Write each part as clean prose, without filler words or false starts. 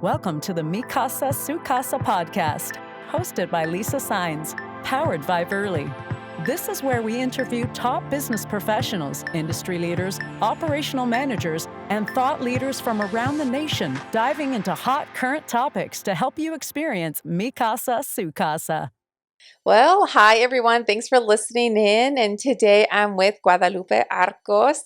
Welcome to the Mi Casa, Su Casa podcast, hosted by Saenz, powered by Verly. This is where we interview top business professionals, industry leaders, operational managers, and thought leaders from around the nation, diving into hot current topics to help you experience Mi Casa, Su Casa. Well, hi everyone. Thanks for listening in. And today I'm with Guadalupe Arcos.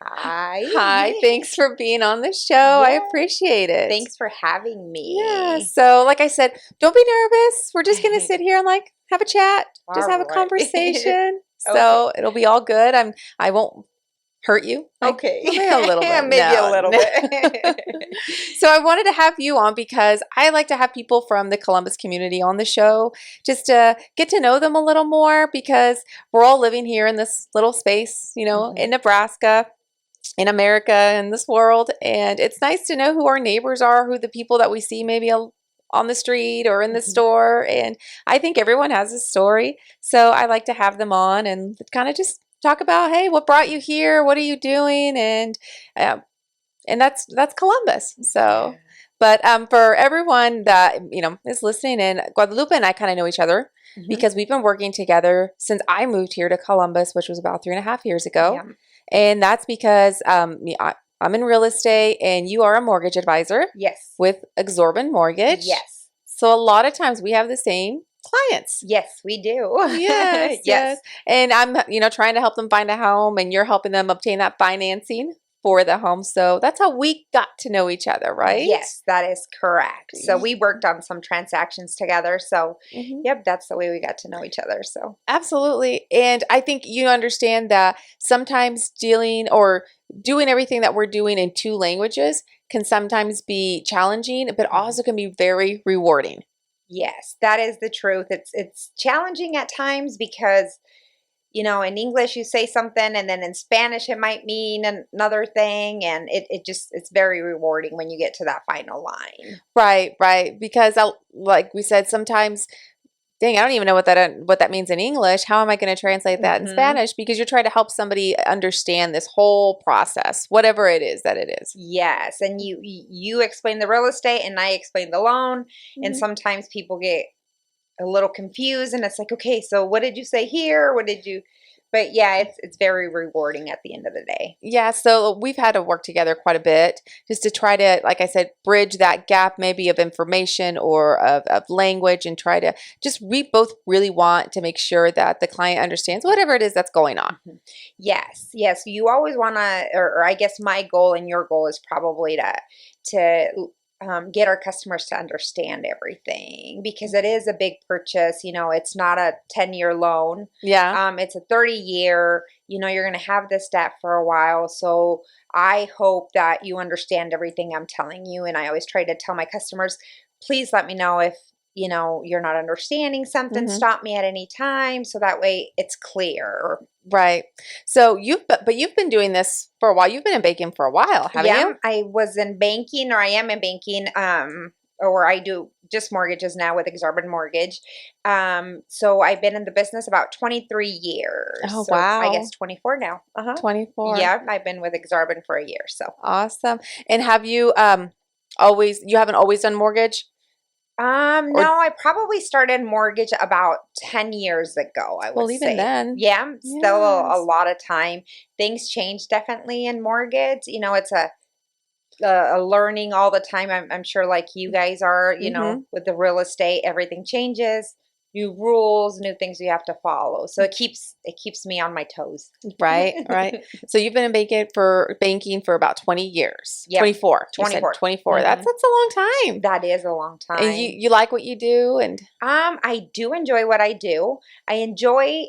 Hi. Hi. Thanks for being on the show. Yeah. I appreciate it. Thanks for having me. Yeah. So, like I said, don't be nervous. We're just going to sit here and have a chat, just have a conversation. So it'll be all good. I won't hurt you. Okay. Maybe a little bit. Maybe a little bit. So I wanted to have you on because I like to have people from the Columbus community on the show just to get to know them a little more, because we're all living here in this little space, in Nebraska, in America, in this world. And it's nice to know who our neighbors are, who the people that we see maybe on the street or in the store. And I think everyone has a story. So I like to have them on and kind of just talk about, hey, what brought you here? What are you doing? And that's Columbus. So, but for everyone that is listening in, Guadalupe and I kind of know each other because we've been working together since I moved here to Columbus, which was about 3.5 years ago. Yeah. And that's because I'm in real estate and you are a mortgage advisor. Yes. With Aksarben Mortgage. Yes. So a lot of times we have the same clients. Yes, we do. Yes, yes. And I'm, trying to help them find a home, and you're helping them obtain that financing for the home. So that's how we got to know each other, right? Yes, that is correct. So we worked on some transactions together. So yep, that's the way we got to know each other. So absolutely. And I think you understand that sometimes dealing or doing everything that we're doing in 2 languages can sometimes be challenging, but also can be very rewarding. Yes, that is the truth. It's challenging at times because, in English you say something and then in Spanish it might mean another thing, and it's very rewarding when you get to that final line. Right. Because like we said, sometimes, dang, I don't even know what that means in English. How am I going to translate that in Spanish? Because you're trying to help somebody understand this whole process, whatever it is that it is. Yes, and you explain the real estate and I explain the loan, and sometimes people get a little confused and it's like, okay, so what did you say here? But yeah, it's very rewarding at the end of the day. Yeah, so we've had to work together quite a bit just to try to, like I said, bridge that gap maybe of information or of language, and try to we both really want to make sure that the client understands whatever it is that's going on. Yes. You always want to, or I guess my goal and your goal is probably to get our customers to understand everything, because it is a big purchase. It's not a 10-year loan. Yeah. It's a 30-year. You're going to have this debt for a while. So I hope that you understand everything I'm telling you. And I always try to tell my customers, please let me know if you're not understanding something. Stop me at any time, so that way it's clear. Right. So you've been doing this for a while. You've been in banking for a while, haven't you? I was in banking, or I am in banking, or I do just mortgages now with Aksarben Mortgage. So I've been in the business about 23 years. Oh, so wow. I guess 24 now. 24. Yeah, I've been with Aksarben for a year. So awesome. And have you you haven't always done mortgage? No, I probably started mortgage about 10 years ago, I would say. Even then. Yeah, still a lot of time. Things change definitely in mortgage. It's a learning all the time. I'm sure like you guys are, with the real estate, everything changes. New rules, new things you have to follow. So it keeps me on my toes. Right. So you've been in banking for about 20 years. Yep. 24. 24. That's a long time. That is a long time. And you like what you do? And I do enjoy what I do. I enjoy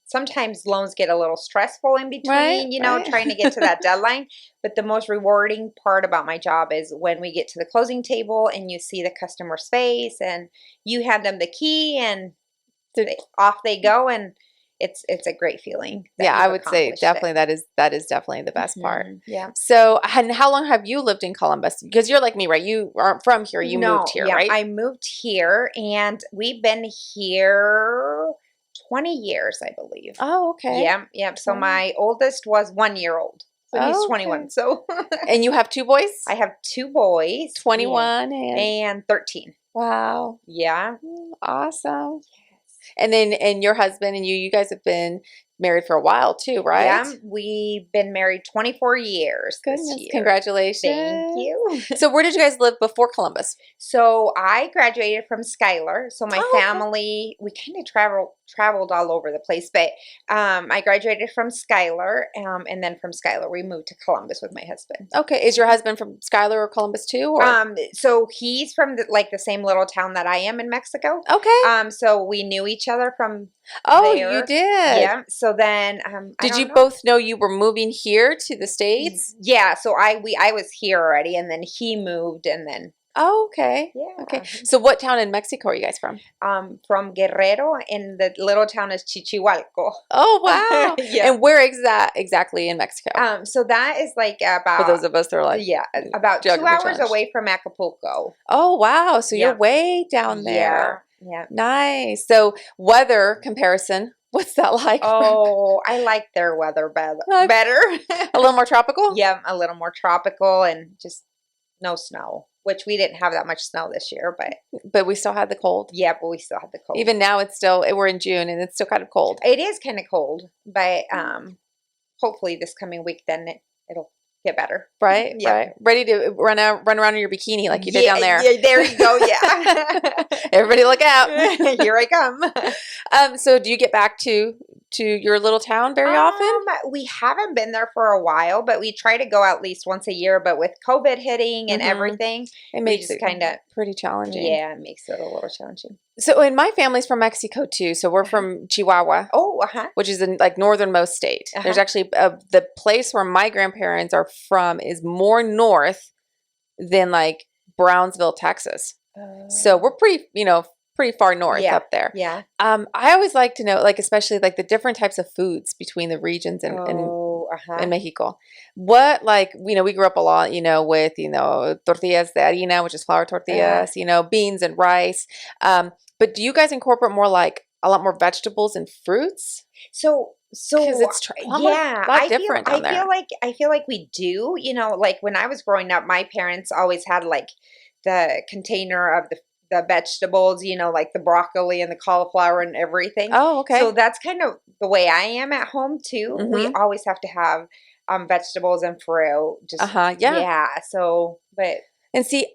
sometimes loans get a little stressful in between, trying to get to that deadline. But the most rewarding part about my job is when we get to the closing table and you see the customer's face and you hand them the key and off they go, and it's a great feeling. Yeah, I would say definitely that is definitely the best part. Yeah. So, and how long have you lived in Columbus? Because you're like me, right? You aren't from here. You moved here, right? I moved here, and we've been here 20 years, I believe. Oh, okay. Yeah. So my oldest was 1 year old. So he's 21. So and you have 2 boys? I have 2 boys. 21 and 13. Wow. Yeah. Awesome. And then, and your husband and you guys have been married for a while too, right? Yeah, we've been married 24 years this year. Congratulations. Thank you. So where did you guys live before Columbus? So I graduated from Schuyler. So my family, we kind of traveled all over the place, but I graduated from Schuyler, and then from Schuyler we moved to Columbus with my husband. Okay, is your husband from Schuyler or Columbus too? Or? So he's from the same little town that I am in Mexico. Okay. So we knew each other from Oh, there. you did? Yeah. So then, did you both know you were moving here to the States? Yeah. So I was here already, and then he moved, and then. Oh, okay. Yeah. Okay. So what town in Mexico are you guys from? From Guerrero, and the little town is Chichihualco. Oh, wow. Yeah. And where is that exactly in Mexico? So that is like about, for those of us that are like, about 2 hours away from Acapulco. Oh, wow. So you're way down there. Yeah. Nice. So weather comparison, what's that like? Oh, I like their weather better. A little more tropical? Yeah, a little more tropical, and just no snow, which we didn't have that much snow this year, but we still had the cold. Yeah, but we still had the cold. Even now it's still, we're in June and it's still kind of cold. It is kind of cold, but hopefully this coming week then it'll get better. Right? Yeah. Right. Ready to run around in your bikini like you did down there. Yeah, there you go. Yeah. Everybody look out. Here I come. So do you get back to your little town very often? We haven't been there for a while, but we try to go at least once a year. But with COVID hitting and everything, it makes it kind of pretty challenging. Yeah, it makes it a little challenging. So, and my family's from Mexico too. So we're from Chihuahua. Oh, which is in like northernmost state. There's actually the place where my grandparents are from is more north than like Brownsville, Texas. So we're pretty far north up there. Yeah. I always like to know, like, especially like the different types of foods between the regions in Mexico. What, like, we grew up a lot, with, tortillas de harina, which is flour tortillas, beans and rice. But do you guys incorporate more like a lot more vegetables and fruits? So because it's a lot different down there. I feel like we do. Like when I was growing up, my parents always had like the container of the vegetables, like the broccoli and the cauliflower and everything. Oh, okay. So that's kind of the way I am at home too. We always have to have vegetables and fruit. Just yeah. So, and see,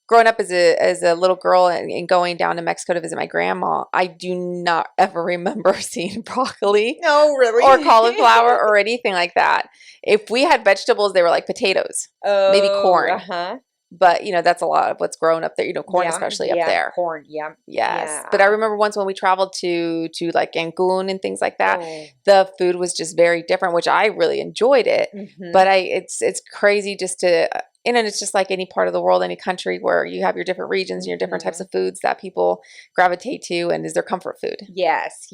growing up as a little girl and going down to Mexico to visit my grandma, I do not ever remember seeing broccoli. No, really? Or cauliflower or anything like that. If we had vegetables, they were like potatoes, maybe corn. But, that's a lot of what's grown up there, corn especially up there. Corn, Yes. Yeah. But I remember once when we traveled to like Cancun and things like that, the food was just very different, which I really enjoyed it. But it's crazy just to... And it's just like any part of the world, any country where you have your different regions and your different types of foods that people gravitate to and is their comfort food. Yes,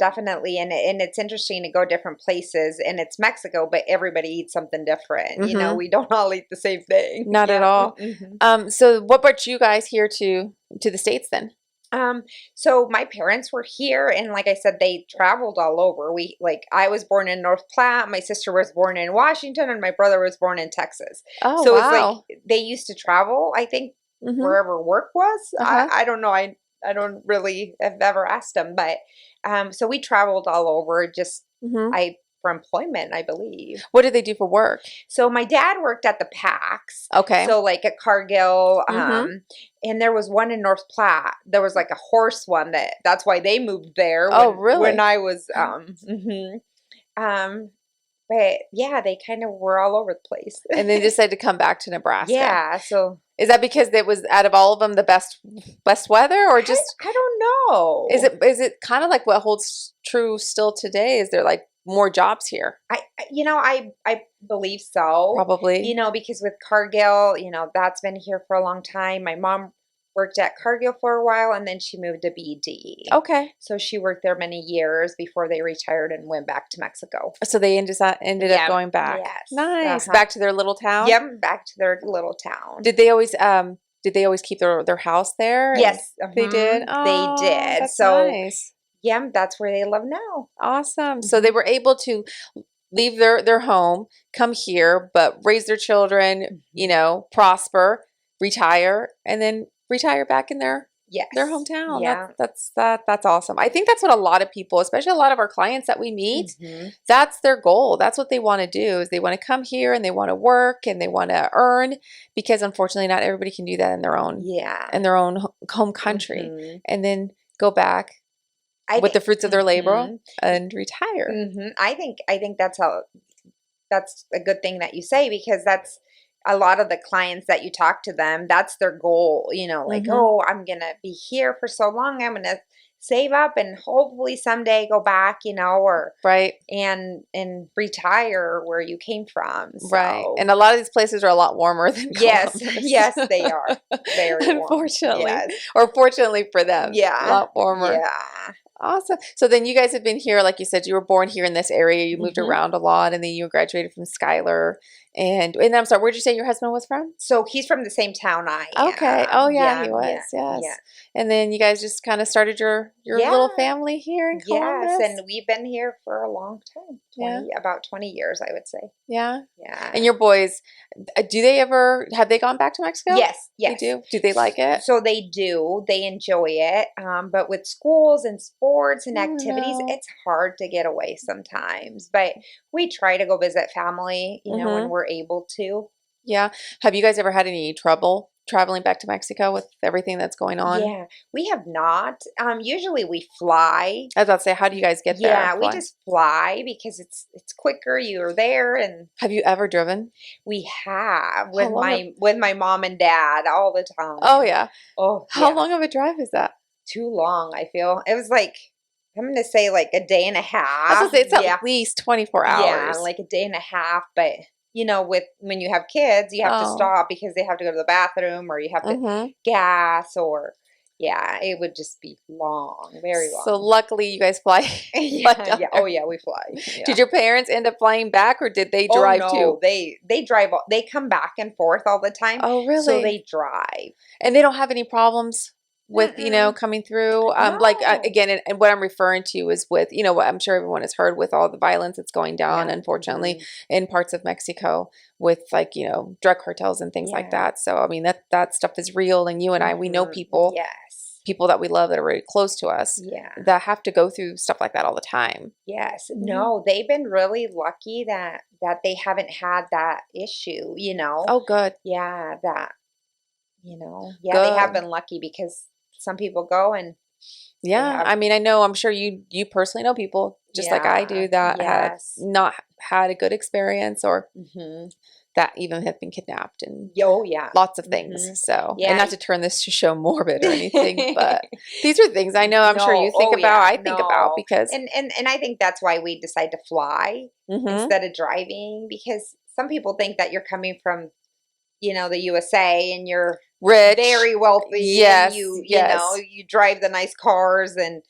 definitely. And it's interesting to go different places, and it's Mexico, but everybody eats something different. We don't all eat the same thing. Not at all. So what brought you guys here to the States then? So my parents were here, and like I said, they traveled all over. I was born in North Platte, my sister was born in Washington, and my brother was born in Texas. Oh, so wow. It's like they used to travel, I think, wherever work was. I don't know. I don't really have ever asked them, but so we traveled all over just for employment, I believe. What did they do for work? So my dad worked at the PACs. Okay. So like at Cargill, and there was one in North Platte. There was like a horse one that's why they moved there. Really? When I was, but yeah, they kind of were all over the place. And they decided to come back to Nebraska. Yeah. So is that because it was out of all of them the best weather, or just I don't know. Is it kind of like what holds true still today? Is there like more jobs here? I believe so. Probably. Because with Cargill, that's been here for a long time. My mom worked at Cargill for a while, and then she moved to BD. Okay. So she worked there many years before they retired and went back to Mexico. So they ended up going back. Yes. Nice. Back to their little town? Yep, back to their little town. Did they always keep their house there? Yes. They did? Oh, they did. That's so nice. Yeah, that's where they live now. Awesome. So they were able to leave their home, come here, but raise their children, prosper, retire, and then retire back in their hometown. Yeah. That's awesome. I think that's what a lot of people, especially a lot of our clients that we meet, that's their goal. That's what they want to do, is they want to come here and they want to work and they want to earn, because unfortunately not everybody can do that in their own home country, and then go back with the fruits of their labor and retire. I think that's a good thing that you say, because that's a lot of the clients that you talk to them, that's their goal, like, oh, I'm going to be here for so long. I'm going to save up and hopefully someday go back, or and retire where you came from. So. Right. And a lot of these places are a lot warmer than Columbus. Yes, they are. Very warm. Unfortunately. Yes. Or fortunately for them. Yeah. A lot warmer. Yeah. Awesome. So then you guys have been here, like you said, you were born here in this area. You moved around a lot, and then you graduated from Schuyler. And I'm sorry, where'd you say your husband was from? So he's from the same town I am. Okay. Oh yeah, he was. Yes. Yeah. And then you guys just kind of started your little family here in Columbus. Yes, and we've been here for a long time. About 20 years, I would say. Yeah. Yeah. And your boys, have they gone back to Mexico? Yes. They do? Do they like it? So they do. They enjoy it. But with schools and sports and activities, it's hard to get away sometimes. But we try to go visit family, when we're able to. Yeah. Have you guys ever had any trouble traveling back to Mexico with everything that's going on? Yeah, we have not. Usually we fly. I was about to say, how do you guys get there? Yeah, we just fly because it's quicker. You're there. And have you ever driven? We have with my mom and dad all the time. Oh yeah. Oh, how long of a drive is that? Too long, I feel. It was like, I'm going to say like a day and a half. I was going to say it's at least 24 hours. Yeah, like a day and a half. But, when you have kids, you have to stop because they have to go to the bathroom, or you have to gas, or, it would just be long, very long. So luckily you guys fly. Oh, yeah, we fly. Yeah. Did your parents end up flying back, or did they drive too? They drive. They come back and forth all the time. Oh, really? So they drive. And they don't have any problems with, coming through, No. Again, and what I'm referring to is with, what I'm sure everyone has heard with all the violence that's going down, unfortunately, in parts of Mexico with drug cartels and things like that. So, I mean, that stuff is real, and you and I, we know people, people that we love that are really close to us, that have to go through stuff like that all the time. Yes. No, they've been really lucky that they haven't had that issue, Oh, good. Yeah, they have been lucky, because some people go and I mean, I'm sure you personally know people just like I do that have not had a good experience, or that even have been kidnapped, and lots of things. So, and not to turn this show morbid or anything, but these are things I know I'm sure you think about, I think about, because and I think that's why we decide to fly instead of driving, because some people think that you're coming from the USA and you're rich, very wealthy. Yes, and you drive the nice cars, and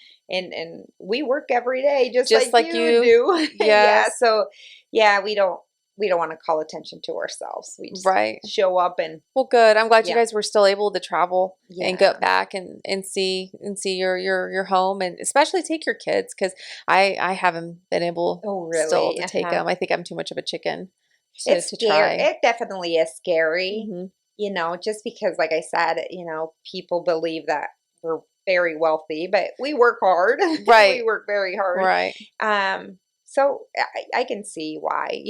we work every day just like you do. Yes. So we don't want to call attention to ourselves. We just show up and. Well, good. I'm glad you guys were still able to travel and go back and see your home, and especially take your kids, because I haven't been able still to take them. I think I'm too much of a chicken. It's scary. It definitely is scary, just because, like I said, people believe that we're very wealthy, but we work hard. Right. We work very hard. Right. So I can see why,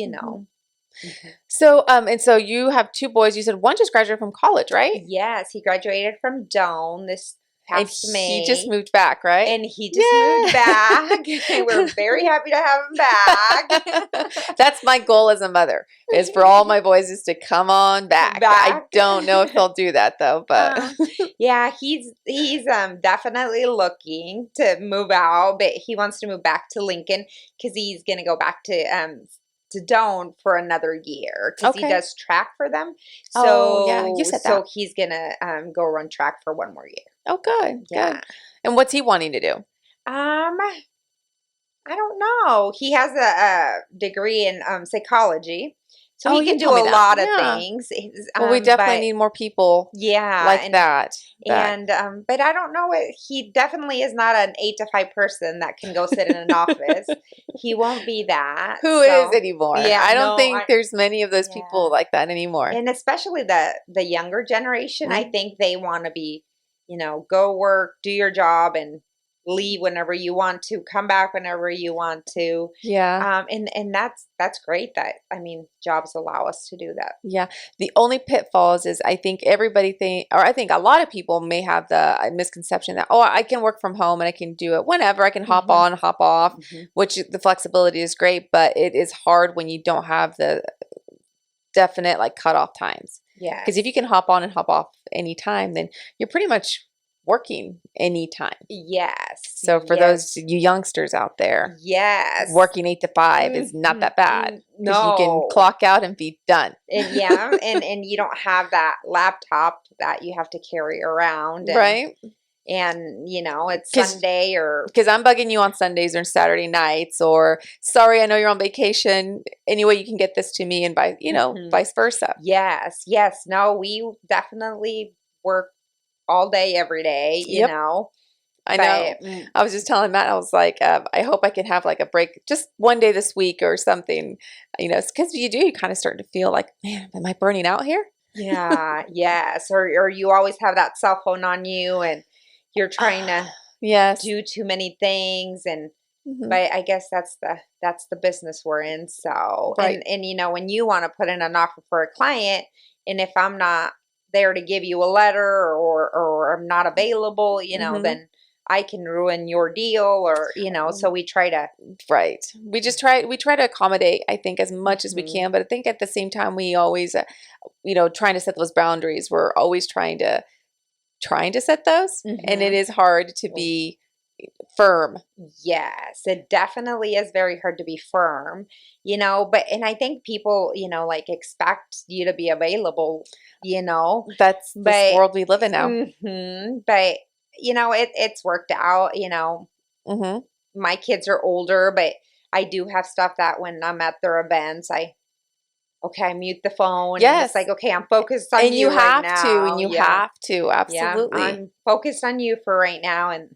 So, and so you have two boys. You said one just graduated from college, right? Yes, he graduated from Doane this past May. He just moved back, right? And he just moved back. We're very happy to have him back. That's my goal as a mother, is for all my boys is to come on back. I don't know if they'll do that though, but he's definitely looking to move out, but he wants to move back to Lincoln because he's going to go back to Doane for another year, because he does track for them. So you said that. So he's gonna go run track for one more year. Oh, good. Yeah. Good. And what's he wanting to do? I don't know. He has a degree in psychology, So he can do a lot of things. Well, we definitely need more people like that. And but I don't know, he definitely is not an 8 to 5 person that can go sit in an office. He won't be that. Who is anymore? Yeah, I don't think there's many of those people like that anymore. And especially the younger generation, I think they want to be, go work, do your job, and leave whenever you want to, come back whenever you want to. Yeah. And that's great that, jobs allow us to do that. Yeah. The only pitfalls is I think I think a lot of people may have the misconception that, I can work from home and I can do it whenever. I can hop on, hop off, which the flexibility is great, but it is hard when you don't have the definite cutoff times. Yeah. Because if you can hop on and hop off anytime, then you're pretty much working anytime. Yes. So for those you youngsters out there, working 8 to 5 is not that bad. No, you can clock out and be done. And and you don't have that laptop that you have to carry around, right? And it's Sunday, or because I'm bugging you on Sundays or Saturday nights, or sorry, I know you're on vacation. Anyway, you can get this to me, and vice versa. Yes. No, we definitely work all day, every day, know. I know. I was just telling Matt, I was like, I hope I can have a break just one day this week or something, because you kind of start to feel like, man, am I burning out here? Yeah, yes. Or you always have that cell phone on you and you're trying to do too many things. And, but I guess that's the business we're in. So, and when you want to put in an offer for a client, and if I'm not there to give you a letter, or I'm not available, then I can ruin your deal, or so we try to we try to accommodate, I think, as much as we can, but I think at the same time we always trying to set those boundaries. We're always trying to set those, and it is hard to be firm. Yes, it definitely is very hard to be firm, but I think people expect you to be available, that's the world we live in now. But it's worked out. My kids are older, but I do have stuff that when I'm at their events, I mute the phone. Yes. And it's okay, I'm focused on you right now. And you have to, absolutely. Yeah, I'm focused on you for right now, and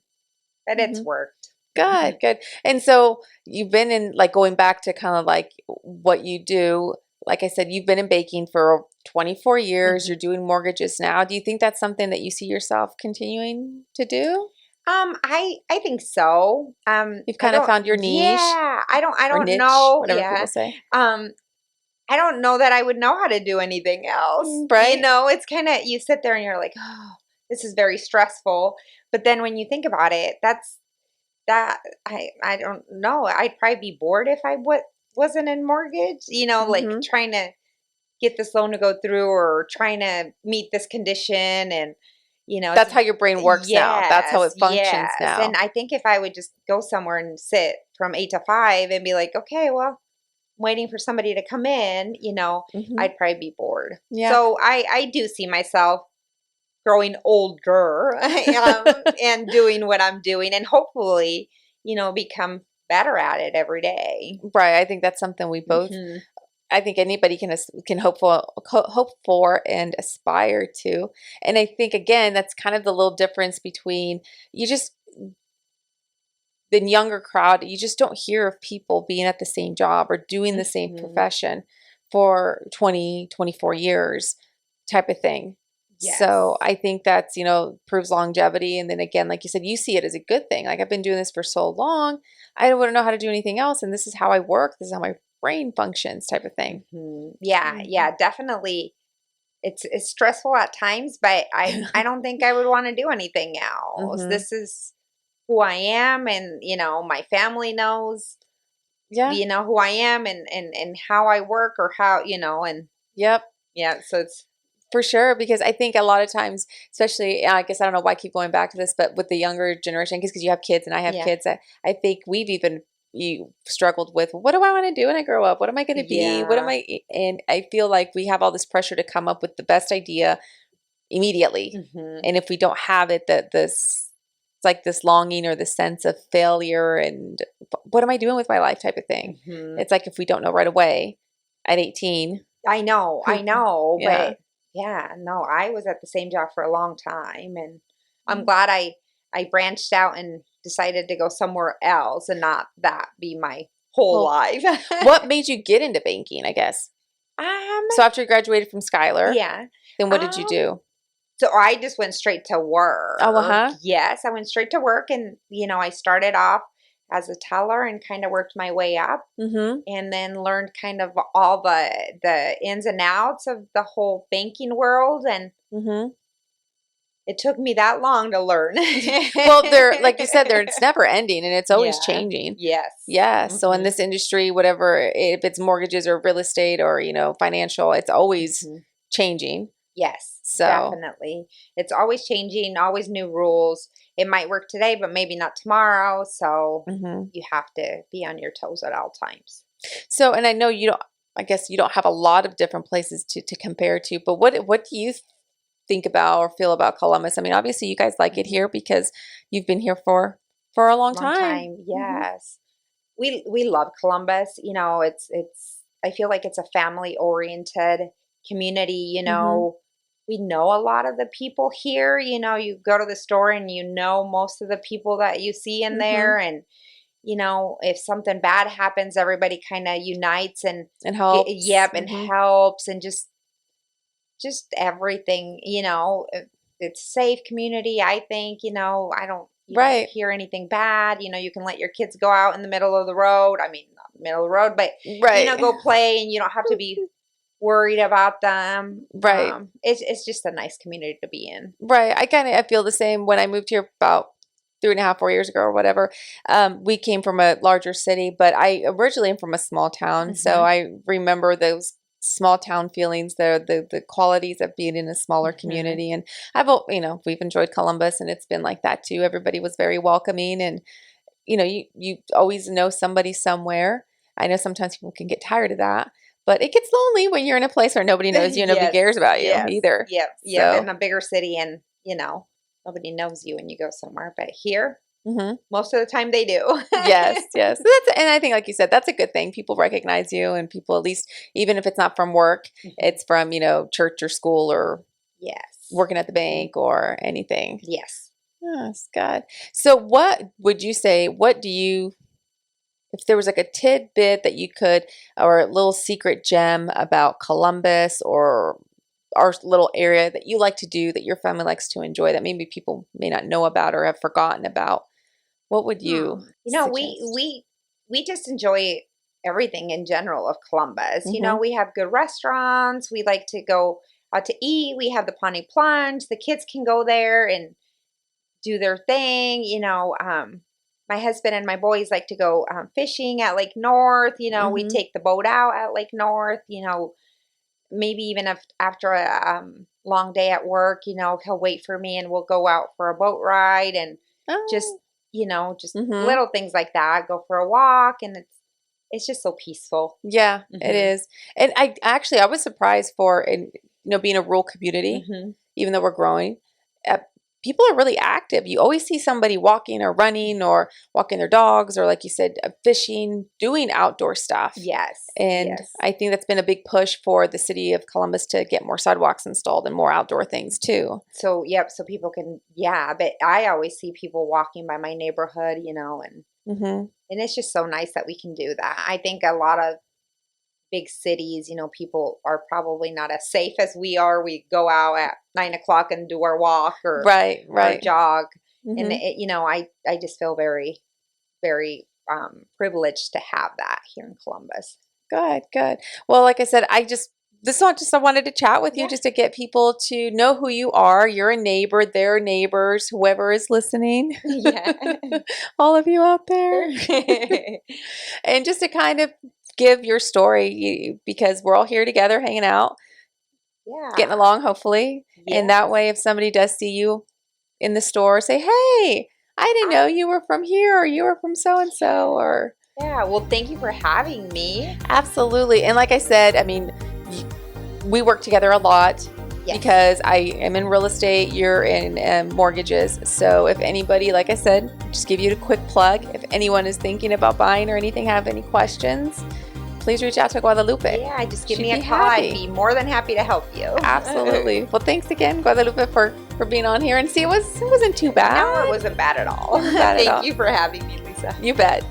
it's worked. Good. And so you've been in, going back to kind of what you do. Like I said, you've been in baking for 24 years. You're doing mortgages now. Do you think that's something that you see yourself continuing to do? I think so. You've kind of found your niche. Yeah, I don't niche, know. Whatever people say. I don't know that I would know how to do anything else. Right. It's kind of, you sit there and you're like, oh, this is very stressful. But then when you think about it, I don't know. I'd probably be bored if I wasn't in mortgage, trying to get this loan to go through, or trying to meet this condition. And, that's how your brain works now. That's how it functions now. And I think if I would just go somewhere and sit from 8 to 5 and be like, okay, well, I'm waiting for somebody to come in, I'd probably be bored. Yeah. So I do see myself growing older and doing what I'm doing, and hopefully, become better at it every day. Right. I think that's something we both, I think anybody can hope for and aspire to. And I think, again, that's kind of the little difference between the younger crowd. You just don't hear of people being at the same job or doing the same profession for 20, 24 years type of thing. Yes. So I think that's, proves longevity. And then again, like you said, you see it as a good thing. I've been doing this for so long, I wouldn't know how to do anything else. And this is how I work. This is how my brain functions type of thing. Yeah, definitely. It's stressful at times, but I don't think I would want to do anything else. This is who I am, and my family knows who I am, and how I work, or how and so it's for sure. Because I think a lot of times, especially, I guess I don't know why I keep going back to this, but with the younger generation, because you have kids and I have kids, I think we've even struggled with, what do I want to do when I grow up? What am I going to be? What am I? And I feel like we have all this pressure to come up with the best idea immediately. And if we don't have it, it's like this longing or the sense of failure and what am I doing with my life type of thing. It's like if we don't know right away at 18, I know, Yeah. but yeah, no, I was at the same job for a long time, and I'm glad I branched out and decided to go somewhere else and not that be my whole Well, life. what made you get into banking, I guess? Um, So after you graduated from Schuyler, yeah. then what did you do? So I just went straight to work. Oh, uh-huh. Yes, I went straight to work, and I started off as a teller and kind of worked my way up, Mm-hmm. and then learned kind of all the ins and outs of the whole banking world, and Mm-hmm. it took me that long to learn. Well, like you said, it's never ending and it's always Yeah. changing. Yes. Yeah. So in Mhm. this industry, whatever, if it's mortgages or real estate or, financial, it's always Mhm. changing. Yes, So definitely. It's always changing, always new rules. It might work today, but maybe not tomorrow. So mhm. you have to be on your toes at all times. So, and I know I guess you don't have a lot of different places to compare to, but what do you think about or feel about Columbus? I mean, obviously you guys like it here because you've been here for a long Long time. time, yes. We love Columbus. It's I feel like it's a family oriented community. We know a lot of the people here. You go to the store and most of the people that you see in there, and if something bad happens, everybody kind of unites and helps. Yep, and helps, and just everything. It's a safe community. I think. I don't. You Right. don't hear anything bad. You can let your kids go out in the middle of the road. I mean, not the middle of the road, but Right. go play, and you don't have to be worried about them. Right. It's just a nice community to be in. Right. I feel the same. When I moved here about 3.5, 4 years ago or whatever, we came from a larger city, but I originally am from a small town. So I remember those small town feelings, the qualities of being in a smaller community. And we've enjoyed Columbus, and it's been like that too. Everybody was very welcoming, and you always know somebody somewhere. I know sometimes people can get tired of that, but it gets lonely when you're in a place where nobody knows you, nobody cares about you either. Yep. So, In a bigger city, and nobody knows you when you go somewhere. But here, mm-hmm. most of the time they do. Yes. So and I think, like you said, that's a good thing. People recognize you, and people, at least, even if it's not from work, it's from, church or school or working at the bank or anything. Yes. Yes, God. So what would you say, if there was like a tidbit that you could, or a little secret gem about Columbus or our little area that you like to do, that your family likes to enjoy, that maybe people may not know about or have forgotten about, what would you suggest? We just enjoy everything in general of Columbus. We have good restaurants. We like to go out to eat. We have the Pawnee Plunge. The kids can go there and do their thing. My husband and my boys like to go fishing at Lake North. We take the boat out at Lake North. Maybe even if after a long day at work, he'll wait for me and we'll go out for a boat ride, and just little things like that. Go for a walk, and it's just so peaceful. Yeah, it is. And I was surprised being a rural community, even though we're growing, people are really active. You always see somebody walking or running or walking their dogs, or like you said, fishing, doing outdoor stuff. Yes. And I think that's been a big push for the city of Columbus to get more sidewalks installed and more outdoor things too. So, so people can, but I always see people walking by my neighborhood, and it's just so nice that we can do that. I think a lot of big cities, people are probably not as safe as we are. We go out at 9 o'clock and do our walk or our jog. And I just feel very, very privileged to have that here in Columbus. Good. Well, like I said, I wanted to chat with you just to get people to know who you are. You're a neighbor, they're neighbors, whoever is listening. Yeah. All of you out there. And just to kind of give your story, because we're all here together hanging out, getting along, hopefully. And that way, if somebody does see you in the store, say, hey, I didn't know you were from here, or you were from so-and-so, or... Yeah, well, thank you for having me. Absolutely. And like I said, I mean, we work together a lot because I am in real estate, you're in mortgages. So if anybody, like I said, just give you a quick plug. If anyone is thinking about buying or anything, have any questions, please reach out to Guadalupe. Yeah, just give She'd me a be call. happy. I'd be more than happy to help you. Absolutely. Well, thanks again, Guadalupe, for being on here. And see, it wasn't too bad. No, it wasn't bad at all. Wasn't bad at all. Thank you for having me, Lisa. You bet.